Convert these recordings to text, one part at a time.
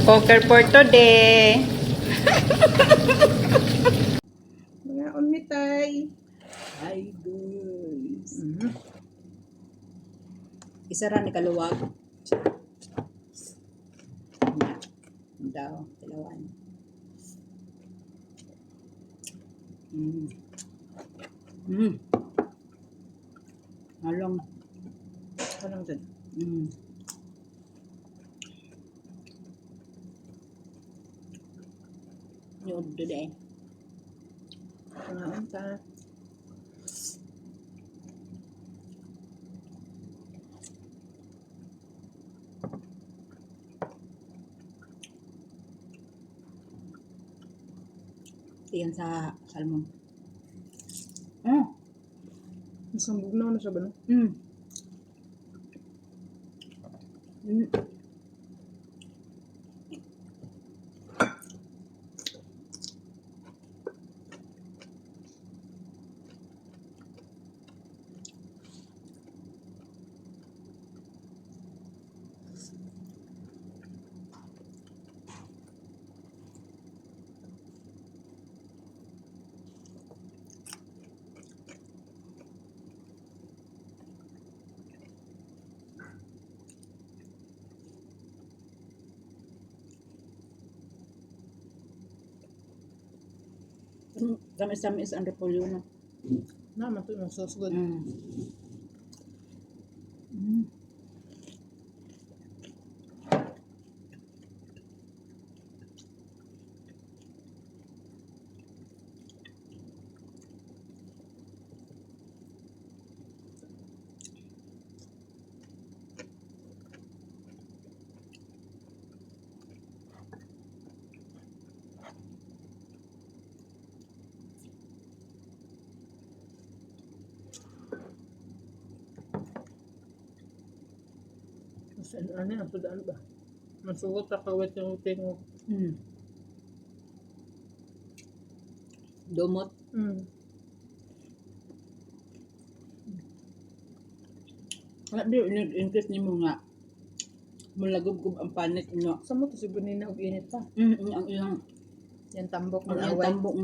Poker for today. Mga unmitay. Hi guys. Isa ra ni kaluwag. Daw, dalawan. Halong. Anong din? Yun, doon Mga unta. Iyan sa salmon. Isang bugnaw na siya ba? No? Tamis-tamis ang repolyo na. Naman ito yung sauce good. Ano yan? Sudaan ba? Masugot na kawit yung tingo. Dumot. Di, in-increase ni mo nga. Mulagub-gub ang panit nyo. Saan mo ito si Bunina og init pa? Ang iyang Yan tambok ng ang away. tambok.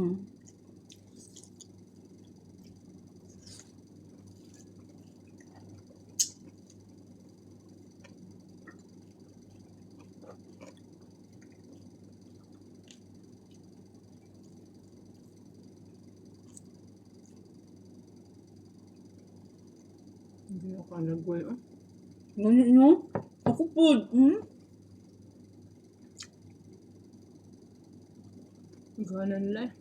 Hindi ako nagway. Ngunit nyo? Ako po. Ganan lang.